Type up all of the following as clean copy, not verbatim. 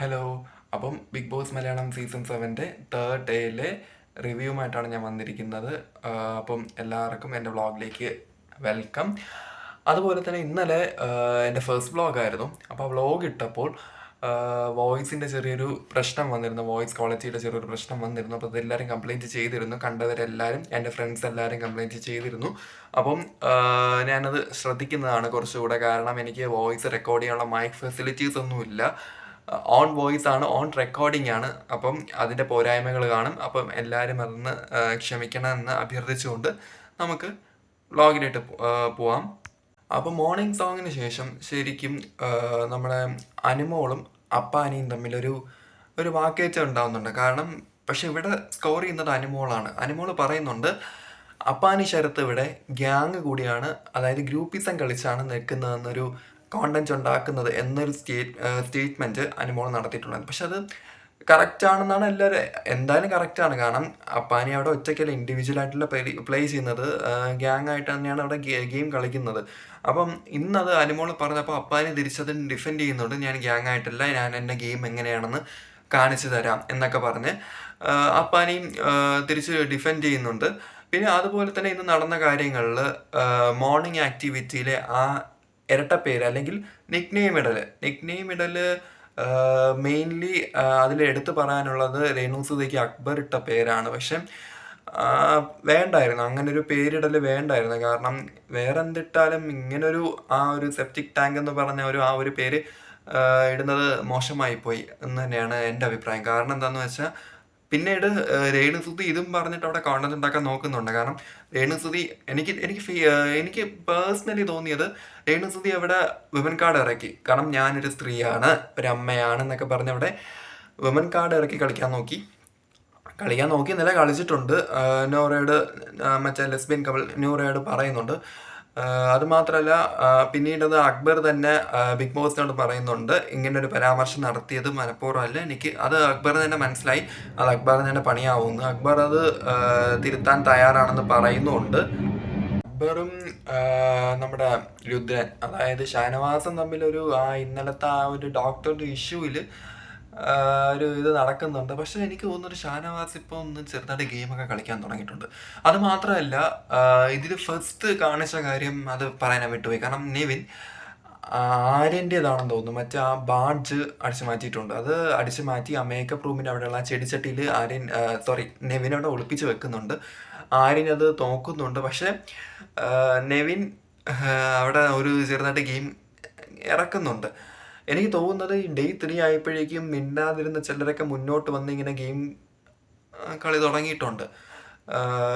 Hello. അപ്പം big boss Malayalam season 7 third ഡേയിലെ റിവ്യൂമായിട്ടാണ് ഞാൻ വന്നിരിക്കുന്നത്. അപ്പം എല്ലാവർക്കും എൻ്റെ വ്ളോഗിലേക്ക് വെൽക്കം. അതുപോലെ തന്നെ ഇന്നലെ എൻ്റെ ഫസ്റ്റ് വ്ളോഗായിരുന്നു. അപ്പോൾ ആ വ്ളോഗ് ഇട്ടപ്പോൾ വോയിസിൻ്റെ ചെറിയൊരു പ്രശ്നം വന്നിരുന്നു, വോയിസ് ക്വാളിറ്റിയുടെ ചെറിയൊരു പ്രശ്നം വന്നിരുന്നു. അപ്പോൾ അതെല്ലാവരും കംപ്ലയിൻറ്റ് ചെയ്തിരുന്നു, കണ്ടവരെല്ലാവരും എൻ്റെ ഫ്രണ്ട്സ് എല്ലാവരും കംപ്ലയിൻറ്റ് ചെയ്തിരുന്നു. അപ്പം ഞാനത് ശ്രദ്ധിക്കുന്നതാണ് കുറച്ചുകൂടെ, കാരണം എനിക്ക് വോയിസ് റെക്കോർഡ് ചെയ്യാനുള്ള മൈക്ക് ഫെസിലിറ്റീസ് ഒന്നുമില്ല. ഓൺ വോയിസ് ആണ്, ഓൺ റെക്കോർഡിംഗ് ആണ്. അപ്പം അതിൻ്റെ പോരായ്മകൾ കാണും. അപ്പം എല്ലാവരും അതൊന്ന് ക്ഷമിക്കണമെന്ന് അഭ്യർത്ഥിച്ചുകൊണ്ട് നമുക്ക് വ്ളോഗിലേക്ക് പോവാം. അപ്പോൾ മോർണിംഗ് സോങ്ങിന് ശേഷം ശരിക്കും നമ്മുടെ അനുമോളും അപ്പാനിയും തമ്മിലൊരു വാക്കേറ്റം ഉണ്ടാകുന്നുണ്ട്. കാരണം പക്ഷെ ഇവിടെ സ്കോർ ചെയ്യുന്നത് അനുമോളാണ്. അനുമോൾ പറയുന്നുണ്ട് അപ്പാനി ശരത്ത് ഇവിടെ ഗ്യാങ് കൂടിയാണ്, അതായത് ഗ്രൂപ്പിസം കളിച്ചാണ് നിൽക്കുന്നതെന്നൊരു കോണ്ടന്റ് ഉണ്ടാക്കുന്നത് എന്നൊരു സ്റ്റേറ്റ്മെൻറ്റ് അനുമോൾ നടത്തിയിട്ടുള്ളത്. പക്ഷെ അത് കറക്റ്റാണെന്നാണ് എല്ലാവരും, എന്തായാലും കറക്റ്റാണ്. കാരണം അപ്പാനി അവിടെ ഒറ്റയ്ക്കല്ല, ഇൻഡിവിജ്വലായിട്ടുള്ള പ്ലേ ചെയ്യുന്നത്, ഗ്യാങ് ആയിട്ട് തന്നെയാണ് അവിടെ ഗെയിം കളിക്കുന്നത്. അപ്പം ഇന്നത് അനുമോൾ പറഞ്ഞപ്പോൾ അപ്പാനി തിരിച്ചത് ഡിഫെൻഡ് ചെയ്യുന്നുണ്ട്. ഞാൻ ഗ്യാങ് ആയിട്ടല്ല, ഞാൻ എൻ്റെ ഗെയിം എങ്ങനെയാണെന്ന് കാണിച്ചു തരാം എന്നൊക്കെ പറഞ്ഞ് അപ്പാനിയും തിരിച്ച് ഡിഫെൻഡ് ചെയ്യുന്നുണ്ട്. പിന്നെ അതുപോലെ തന്നെ ഇന്ന് നടന്ന കാര്യങ്ങളിൽ മോർണിംഗ് ആക്ടിവിറ്റിയിലെ ആ ഇരട്ടപ്പേര് അല്ലെങ്കിൽ നിക്നെയിം ഇടൽ മെയിൻലി അതിൽ എടുത്തു പറയാനുള്ളത് രേണുസുതിക്ക് അക്ബർ ഇട്ട പേരാണ്. പക്ഷെ വേണ്ടായിരുന്നു, അങ്ങനൊരു പേരിടൽ വേണ്ടായിരുന്നു. കാരണം വേറെ എന്തിട്ടാലും ഇങ്ങനൊരു ആ ഒരു സെപ്റ്റിക് ടാങ്ക് എന്ന് പറഞ്ഞ ആ ഒരു പേര് ഇടുന്നത് മോശമായിപ്പോയി എന്ന് തന്നെയാണ് എൻ്റെ അഭിപ്രായം. കാരണം എന്താണെന്ന് വെച്ചാൽ പിന്നീട് രേണുസുതി ഇതും പറഞ്ഞിട്ട് അവിടെ കോണ്ടന്റ് ഉണ്ടാക്കാൻ നോക്കുന്നുണ്ട്. കാരണം രേണുസുതി എനിക്ക് പേഴ്സണലി തോന്നിയത്, രേണുസുതി അവിടെ വിമൻ കാർഡ് ഇറക്കി. കാരണം ഞാനൊരു സ്ത്രീയാണ്, ഒരു അമ്മയാണ് എന്നൊക്കെ പറഞ്ഞ് അവിടെ വിമൻ കാർഡ് ഇറക്കി കളിക്കാൻ നോക്കി നില കളിച്ചിട്ടുണ്ട്. നൂറയോട് മറ്റേ ലെസ്ബിയൻ കപ്പിൾ നൂറയോട് പറയുന്നുണ്ട്. അതുമാത്രമല്ല പിന്നീടത് അക്ബർ തന്നെ ബിഗ് ബോസിനോട് പറയുന്നുണ്ട് ഇങ്ങനൊരു പരാമർശം നടത്തിയത് മനഃപൂർവ്വമല്ല, അത് അക്ബർ തന്നെ മനസ്സിലായി, അത് അക്ബറിന് തന്നെ പണിയാവുന്നു. അക്ബർ അത് തിരുത്താൻ തയ്യാറാണെന്ന് പറയുന്നുണ്ട്. അക്ബറും നമ്മുടെ രുദ്രൻ, അതായത് ഷാനവാസും തമ്മിലൊരു ഇന്നലത്തെ ആ ഒരു ഡോക്ടറുടെ ഇഷ്യൂവിൽ ഒരു ഇത് നടക്കുന്നുണ്ട്. പക്ഷെ എനിക്ക് തോന്നുന്നൊരു ഷാനവാസ് ഇപ്പോൾ ഒന്ന് ചെറുതായിട്ട് ഗെയിമൊക്കെ കളിക്കാൻ തുടങ്ങിയിട്ടുണ്ട്. അത് മാത്രമല്ല ഇതിൽ ഫസ്റ്റ് കാണിച്ച കാര്യം അത് പറയാൻ വിട്ടുപോയി. കാരണം നെവിൻ ആര്യൻ്റേതാണെന്ന് തോന്നുന്നു, മറ്റേ ആ ബാഡ്ജ് അടിച്ചു മാറ്റിയിട്ടുണ്ട്. അത് അടിച്ചു മാറ്റി ആ മേക്കപ്പ് റൂമിൻ്റെ അവിടെയുള്ള ആ ചെടിച്ചട്ടിയിൽ നെവിൻ അവിടെ ഒളിപ്പിച്ച് വെക്കുന്നുണ്ട്. ആര്യൻ അത് നോക്കുന്നുണ്ട്. പക്ഷെ നെവിൻ അവിടെ ഒരു ചെറുതായിട്ട് ഗെയിം ഇറക്കുന്നുണ്ട്. എനിക്ക് തോന്നുന്നത് ഈ ഡേ 3 ആയപ്പോഴേക്കും മിണ്ടാതിരുന്ന ചിലരൊക്കെ മുന്നോട്ട് വന്ന് ഇങ്ങനെ ഗെയിം കളി തുടങ്ങിയിട്ടുണ്ട്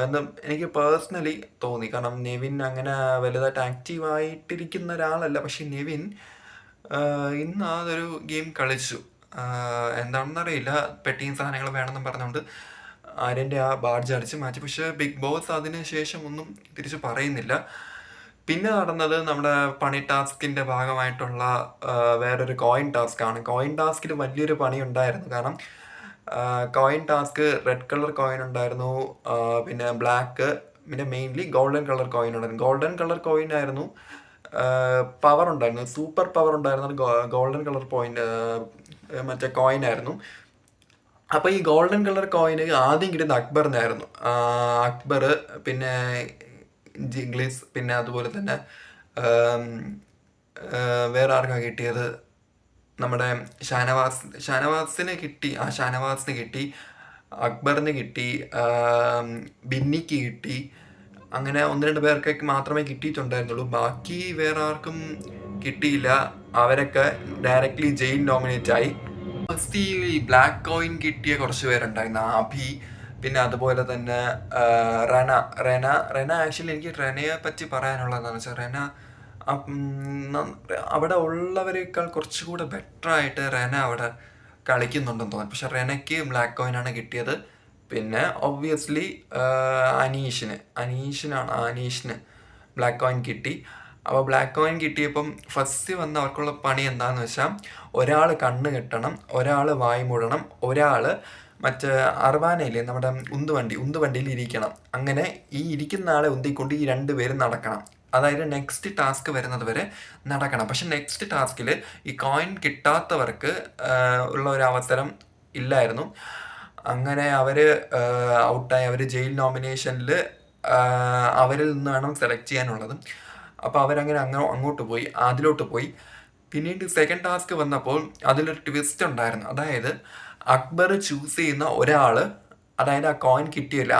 എന്ന് എനിക്ക് പേഴ്സണലി തോന്നി. കാരണം നെവിൻ അങ്ങനെ വലുതായിട്ട് ആക്റ്റീവായിട്ടിരിക്കുന്ന ഒരാളല്ല. പക്ഷെ നെവിൻ ഇന്ന് അതൊരു ഗെയിം കളിച്ചു. എന്താണെന്നറിയില്ല, പെട്ടിയും സാധനങ്ങൾ വേണമെന്നും പറഞ്ഞുകൊണ്ട് ആര്യൻ്റെ ആ ബാഡ്ജ് അടിച്ച് മാറ്റി. പക്ഷേ ബിഗ് ബോസ് അതിന് ശേഷം ഒന്നും തിരിച്ച് പറയുന്നില്ല. പിന്നെ നടന്നത് നമ്മുടെ പണി ടാസ്കിൻ്റെ ഭാഗമായിട്ടുള്ള വേറൊരു കോയിൻ ടാസ്ക്കാണ്. കോയിൻ ടാസ്കിൽ വലിയൊരു പണി ഉണ്ടായിരുന്നു. കാരണം coin task red colour coin ഉണ്ടായിരുന്നു, പിന്നെ ബ്ലാക്ക്, പിന്നെ മെയിൻലി ഗോൾഡൻ കളർ കോയിൻ ഉണ്ടായിരുന്നു. ഗോൾഡൻ കളർ കോയിൻ ആയിരുന്നു പവർ ഉണ്ടായിരുന്നു, സൂപ്പർ പവർ ഉണ്ടായിരുന്നത് ഗോൾഡൻ കളർ മറ്റേ കോയിൻ ആയിരുന്നു. അപ്പോൾ ഈ ഗോൾഡൻ കളർ കോയിന് ആദ്യം കിട്ടുന്ന അക്ബറിനായിരുന്നു. അക്ബർ, പിന്നെ ജിഗ്ലിസ്, പിന്നെ അതുപോലെ തന്നെ വേറെ ആർക്കാണ് കിട്ടിയത്, നമ്മുടെ ഷാനവാസിന് കിട്ടി, അക്ബറിന് കിട്ടി, ബിന്നിക്ക് കിട്ടി. അങ്ങനെ 1-2 പേർക്കൊക്കെ മാത്രമേ കിട്ടിയിട്ടുണ്ടായിരുന്നുള്ളൂ. ബാക്കി വേറെ ആർക്കും കിട്ടിയില്ല. അവരൊക്കെ ഡയറക്റ്റ്ലി ജയിൽ നോമിനേറ്റ് ആയി. ഫസ്റ്റ് ഈ ബ്ലാക്ക് കോയിൻ കിട്ടിയ കുറച്ച് പേരുണ്ടായിരുന്നു, അഭി, പിന്നെ അതുപോലെ തന്നെ റെന. ആക്ച്വലി എനിക്ക് റെനയെ പറ്റി പറയാനുള്ളതെന്ന് വെച്ചാൽ റെന അവിടെ ഉള്ളവരെക്കാൾ കുറച്ചുകൂടെ ബെറ്ററായിട്ട് റെന അവിടെ കളിക്കുന്നുണ്ടെന്ന് തോന്നുന്നു. പക്ഷെ റെനയ്ക്ക് ബ്ലാക്ക് കോയിനാണ് കിട്ടിയത്. പിന്നെ ഒബ്വിയസ്ലി അനീഷിന് ബ്ലാക്ക് കോയിൻ കിട്ടി. അപ്പോൾ ബ്ലാക്ക് കോയിൻ കിട്ടിയപ്പം ഫസ്റ്റ് വന്ന അവർക്കുള്ള പണി എന്താണെന്ന് വെച്ചാൽ, ഒരാൾ കണ്ണ് കെട്ടണം, ഒരാൾ വായ് മൂടണം, ഒരാൾ മറ്റേ അർവാനയില്ലേ നമ്മുടെ ഉന്തുവണ്ടിയിൽ ഇരിക്കണം. അങ്ങനെ ഈ ഇരിക്കുന്ന ആളെ ഉന്തിക്കൊണ്ട് ഈ 2 പേരും നടക്കണം. അതായത് നെക്സ്റ്റ് ടാസ്ക് വരുന്നത് വരെ നടക്കണം. പക്ഷെ നെക്സ്റ്റ് ടാസ്കിൽ ഈ കോയിൻ കിട്ടാത്തവർക്ക് ഉള്ള ഒരു അവസരം ഇല്ലായിരുന്നു. അങ്ങനെ അവർ ഔട്ടായി. അവർ ജയിൽ നോമിനേഷനിൽ അവരിൽ നിന്ന് വേണം സെലക്ട് ചെയ്യാനുള്ളത്. അപ്പോൾ അവരങ്ങനെ അങ്ങോട്ട് പോയി, അതിലോട്ട് പോയി. പിന്നീട് സെക്കൻഡ് ടാസ്ക് വന്നപ്പോൾ അതിലൊരു ട്വിസ്റ്റ് ഉണ്ടായിരുന്നു. അതായത് അക്ബർ ചൂസ് ചെയ്യുന്ന ഒരാൾ, അതായത് ആ കോയിൻ കിട്ടിയില്ല,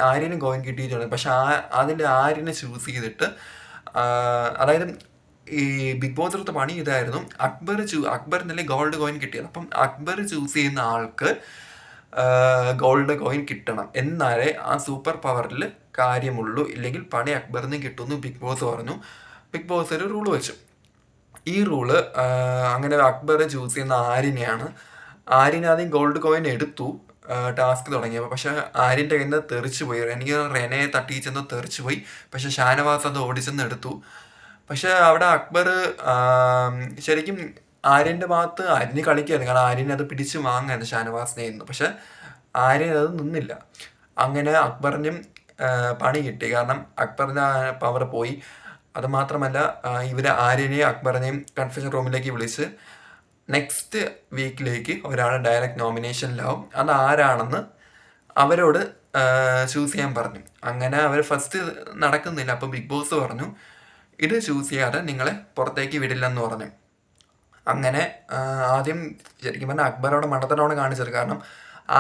ആര്യനും കോയിൻ കിട്ടിയിട്ടുണ്ട്. പക്ഷെ അതിൽ ആര്യനെ ചൂസ് ചെയ്തിട്ട്, അതായത് ഈ ബിഗ് ബോസ് എടുത്ത് പണി ഇതായിരുന്നു, അക്ബറിനല്ലേ ഗോൾഡ് കോയിൻ കിട്ടിയത്. അപ്പം അക്ബർ ചൂസ് ചെയ്യുന്ന ആൾക്ക് ഗോൾഡ് കോയിൻ കിട്ടണം, എന്നാലേ ആ സൂപ്പർ പവറിൽ കാര്യമുള്ളൂ, ഇല്ലെങ്കിൽ പണി അക്ബറിന് കിട്ടുമെന്ന് ബിഗ് ബോസ് പറഞ്ഞു. ബിഗ് ബോസ് ഒരു റൂള് വെച്ചു. ഈ റൂള് അങ്ങനെ അക്ബർ ചൂസ് ചെയ്യുന്ന ആര്യനെയാണ്. ആര്യൻ ആദ്യം ഗോൾഡ് കോയിൻ എടുത്തു ടാസ്ക് തുടങ്ങിയപ്പോൾ. പക്ഷെ ആര്യൻ്റെ കയ്യിൽ നിന്ന് തെറിച്ചു പോയി. എനിക്ക് റെനയെ തട്ടിച്ചെന്ന് തെറിച്ചു പോയി. പക്ഷെ ഷാനവാസ് അത് ഓടിച്ചെന്ന് എടുത്തു. പക്ഷെ അവിടെ അക്ബർ ശരിക്കും ആര്യൻ്റെ ഭാഗത്ത് ആര്യന് കളിക്കായിരുന്നു. കാരണം ആര്യനെ അത് പിടിച്ച് വാങ്ങായിരുന്നു ഷാനവാസിനെ നിന്ന്. പക്ഷെ ആര്യൻ അത് നിന്നില്ല. അങ്ങനെ അക്ബറിനും പണി കിട്ടി. കാരണം അക്ബറിൻ്റെ പവർ പോയി. അത് മാത്രമല്ല, ഇവർ ആര്യനെയും അക്ബറിനെയും കൺഫ്യൂഷൻ റൂമിലേക്ക് വിളിച്ച് നെക്സ്റ്റ് വീക്കിലേക്ക് ഒരാൾ ഡയറക്റ്റ് നോമിനേഷനിലാവും. അത് ആരാണെന്ന് അവരോട് ചൂസ് ചെയ്യാൻ പറഞ്ഞു. അങ്ങനെ അവർ ഫസ്റ്റ് നടക്കുന്നില്ല. അപ്പോൾ ബിഗ് ബോസ് പറഞ്ഞു, ഇത് ചൂസ് ചെയ്യാതെ നിങ്ങളെ പുറത്തേക്ക് വിടില്ലെന്ന് പറഞ്ഞു. അങ്ങനെ ആദ്യം ശരിക്കും പറഞ്ഞാൽ അക്ബറോടെ മണ്ടത്തനോടെ കാണിച്ചത്. കാരണം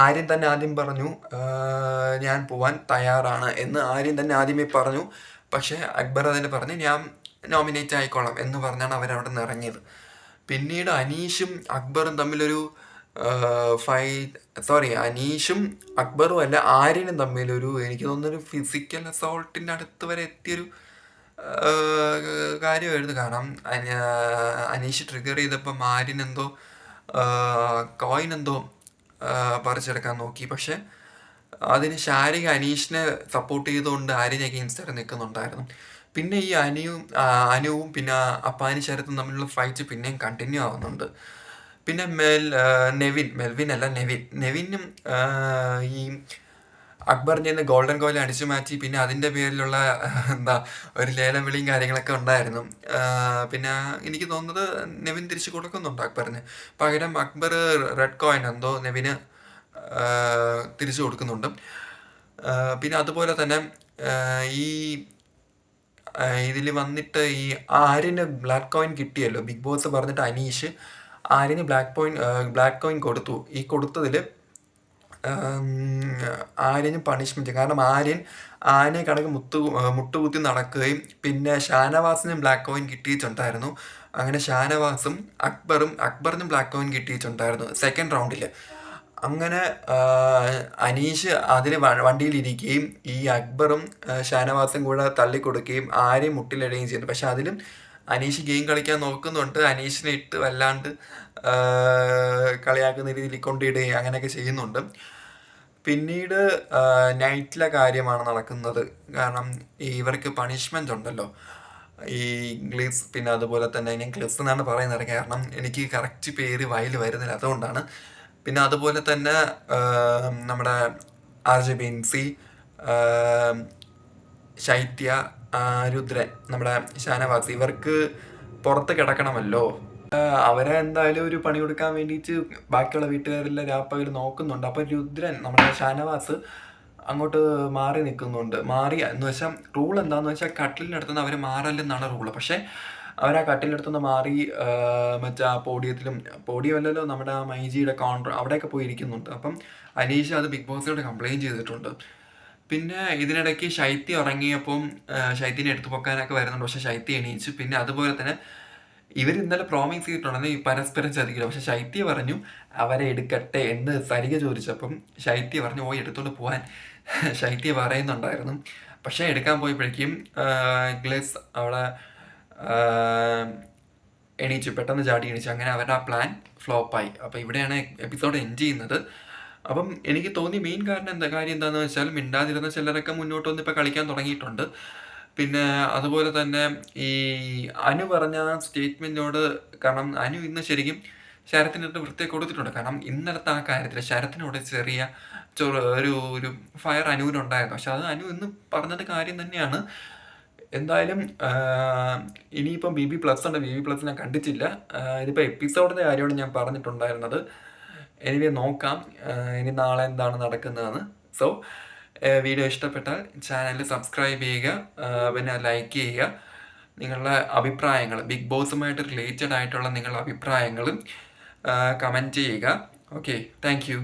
ആര്യൻ തന്നെ ആദ്യം പറഞ്ഞു ഞാൻ പോവാൻ തയ്യാറാണ് എന്ന് ആര്യൻ തന്നെ ആദ്യമേ പറഞ്ഞു. പക്ഷേ അക്ബർ അതിന് പറഞ്ഞ് ഞാൻ നോമിനേറ്റ് ആയിക്കോളാം എന്ന് പറഞ്ഞാണ് അവരവിടെ നിന്ന് ഇറങ്ങിയത്. പിന്നീട് അനീഷും അക്ബറും തമ്മിലൊരു അനീഷും അക്ബറും അല്ല, ആര്യനും തമ്മിലൊരു, എനിക്ക് തോന്നുന്നൊരു ഫിസിക്കൽ അസോൾട്ടിൻ്റെ അടുത്ത് വരെ എത്തിയൊരു കാര്യമായിരുന്നു. കാരണം അനീഷ് ട്രിഗർ ചെയ്തപ്പം ആര്യൻ എന്തോ കോയിൻ എന്തോ പറിച്ചെടുക്കാൻ നോക്കി. പക്ഷെ അതിന് ശാരിക അനീഷിനെ സപ്പോർട്ട് ചെയ്തുകൊണ്ട് ആര്യൻ അഗെയിൻസ്റ്റ് നിൽക്കുന്നുണ്ടായിരുന്നു. പിന്നെ ഈ അനുവും പിന്നെ അപ്പാനി ശരത്തും തമ്മിലുള്ള ഫൈറ്റ് പിന്നെയും കണ്ടിന്യൂ ആവുന്നുണ്ട്. പിന്നെ നെവിനും ഈ അക്ബറിൻ്റെ നിന്ന് ഗോൾഡൻ കോയിൻ അടിച്ചു മാറ്റി. പിന്നെ അതിൻ്റെ പേരിലുള്ള ഒരു ലേലം വിളിയും കാര്യങ്ങളൊക്കെ ഉണ്ടായിരുന്നു. പിന്നെ എനിക്ക് തോന്നുന്നത് നെവിൻ തിരിച്ചു കൊടുക്കുന്നുണ്ട് അക്ബറിന് പകരം. അക്ബർ റെഡ് കോയിൻ എന്തോ നെവിന് തിരിച്ചു കൊടുക്കുന്നുണ്ട്. പിന്നെ അതുപോലെ തന്നെ ഈ ഇതിൽ വന്നിട്ട് ഈ ആര്യന് ബ്ലാക്ക് കോയിൻ കിട്ടിയല്ലോ. ബിഗ് ബോസ് പറഞ്ഞിട്ട് അനീഷ് ആര്യന് ബ്ലാക്ക് കോയിൻ കൊടുത്തു. ഈ കൊടുത്തതിൽ ആര്യന് പണിഷ്മെൻറ്റ്. കാരണം ആര്യനെ കണക്ക് മുട്ടുകുത്തി നടക്കുകയും പിന്നെ ഷാനവാസിനും ബ്ലാക്ക് കോയിൻ കിട്ടിയിട്ടുണ്ടായിരുന്നു. അങ്ങനെ ഷാനവാസും അക്ബറിനും ബ്ലാക്ക് കോയിൻ കിട്ടിയിട്ടുണ്ടായിരുന്നു സെക്കൻഡ് റൗണ്ടിൽ. അങ്ങനെ അനീഷ് അതിൽ വണ്ടിയിലിരിക്കുകയും ഈ അക്ബറും ഷാനവാസും കൂടെ തള്ളിക്കൊടുക്കുകയും ആരെയും മുട്ടിലിടുകയും ചെയ്യുന്നു. പക്ഷെ അതിലും അനീഷ് ഗെയിം കളിക്കാൻ നോക്കുന്നുണ്ട്. അനീഷിനെ ഇട്ട് വല്ലാണ്ട് കളിയാക്കുന്ന രീതിയിൽ കൊണ്ടിടുകയും അങ്ങനെയൊക്കെ ചെയ്യുന്നുണ്ട്. പിന്നീട് നൈറ്റിലെ കാര്യമാണ് നടക്കുന്നത്. കാരണം ഇവർക്ക് പണിഷ്മെൻ്റ് ഉണ്ടല്ലോ, ഈ ഗ്ലിസ്. പിന്നെ അതുപോലെ തന്നെ ഞാൻ ഗ്ലിസ് എന്നാണ് പറയുന്നത്, കാരണം എനിക്ക് കറക്റ്റ് പേര് വായിൽ വരുന്നില്ല, അതുകൊണ്ടാണ്. പിന്നെ അതുപോലെ തന്നെ നമ്മുടെ RJ ബിൻസി, ശൈത്യ, രുദ്രൻ, നമ്മുടെ ഷാനവാസ്, ഇവർക്ക് പുറത്ത് കിടക്കണമല്ലോ. അവരെ എന്തായാലും ഒരു പണി കൊടുക്കാൻ വേണ്ടിയിട്ട് ബാക്കിയുള്ള വീട്ടുകാരെല്ലാം രാപ്പകൽ നോക്കുന്നുണ്ട്. അപ്പം രുദ്രൻ, നമ്മുടെ ഷാനവാസ് അങ്ങോട്ട് മാറി നിൽക്കുന്നുണ്ട്. മാറി എന്ന് വെച്ചാൽ റൂൾ എന്താണെന്ന് വെച്ചാൽ കട്ടിലിനടുത്തുനിന്ന് അവർ മാറല്ലെന്നാണ് റൂള്. പക്ഷേ അവരാ കട്ടിലിനടുത്തുനിന്ന് മാറി മറ്റേ ആ പോഡിയമല്ലല്ലോ, നമ്മുടെ ആ മൈജിയുടെ കോൺട്ര അവിടെയൊക്കെ പോയി ഇരിക്കുന്നുണ്ട്. അപ്പം അനീഷ് അത് ബിഗ് ബോസിനോട് കംപ്ലയിൻറ്റ് ചെയ്തിട്ടുണ്ട്. പിന്നെ ഇതിനിടയ്ക്ക് ശൈത്യ ഇറങ്ങിയപ്പം ശൈത്യനെ എടുത്തു പൊക്കാനൊക്കെ വരുന്നുണ്ട്. പക്ഷേ ശൈത്യ എണീച്ചു. പിന്നെ അതുപോലെ തന്നെ ഇവർ ഇന്നലെ പ്രോമിസ് ചെയ്തിട്ടുണ്ടെന്ന് ഈ പരസ്പരം ചതിക്കില്ല. പക്ഷെ ശൈത്യ പറഞ്ഞു അവരെ എടുക്കട്ടെ എന്ന് സരിക ചോദിച്ചപ്പം ശൈത്യ പറഞ്ഞു എടുത്തോണ്ട് പോകാൻ ശൈത്യ പറയുന്നുണ്ടായിരുന്നു. പക്ഷേ എടുക്കാൻ പോയപ്പോഴേക്കും ഗ്ലിസ് അവിടെ എണീച്ചു, പെട്ടെന്ന് ചാടി എണീച്ചു. അങ്ങനെ അവരുടെ ആ പ്ലാൻ ഫ്ലോപ്പായി. അപ്പോൾ ഇവിടെയാണ് എപ്പിസോഡ് എൻഡ് ചെയ്യുന്നത്. അപ്പം എനിക്ക് തോന്നി മെയിൻ കാര്യം എന്താണെന്ന് വെച്ചാൽ മിണ്ടാതിരുന്ന ചിലരൊക്കെ മുന്നോട്ട് വന്ന് ഇപ്പോൾ കളിക്കാൻ തുടങ്ങിയിട്ടുണ്ട്. പിന്നെ അതുപോലെ തന്നെ ഈ അനു പറഞ്ഞ സ്റ്റേറ്റ്മെൻറ്റിനോട്, കാരണം അനു ഇന്ന് ശരിക്കും ശരത്തിനടുത്ത് വൃത്തിയൊക്കെ കൊടുത്തിട്ടുണ്ട്. കാരണം ഇന്നലത്തെ ആ കാര്യത്തിൽ ശരത്തിനോട് ചെറിയ ഒരു ഫയർ അനുവിനുണ്ടായിരുന്നു. പക്ഷെ അത് അനു ഇന്ന് പറഞ്ഞത് കാര്യം തന്നെയാണ്. എന്തായാലും ഇനിയിപ്പം ബി ബി പ്ലസ് ഉണ്ട്. ബി ബി പ്ലസ് ഞാൻ കണ്ടിട്ടില്ല. ഇതിപ്പോൾ എപ്പിസോഡിൻ്റെ കാര്യമാണ് ഞാൻ പറഞ്ഞിട്ടുണ്ടായിരുന്നത്. എനിവേ നോക്കാം ഇനി നാളെ എന്താണ് നടക്കുന്നതെന്ന്. സോ വീഡിയോ ഇഷ്ടപ്പെട്ടാൽ ചാനൽ സബ്സ്ക്രൈബ് ചെയ്യുക, പിന്നെ ലൈക്ക് ചെയ്യുക. നിങ്ങളുടെ അഭിപ്രായങ്ങൾ, ബിഗ് ബോസുമായിട്ട് റിലേറ്റഡ് ആയിട്ടുള്ള നിങ്ങളുടെ അഭിപ്രായങ്ങളും കമൻറ്റ് ചെയ്യുക. Okay, thank you.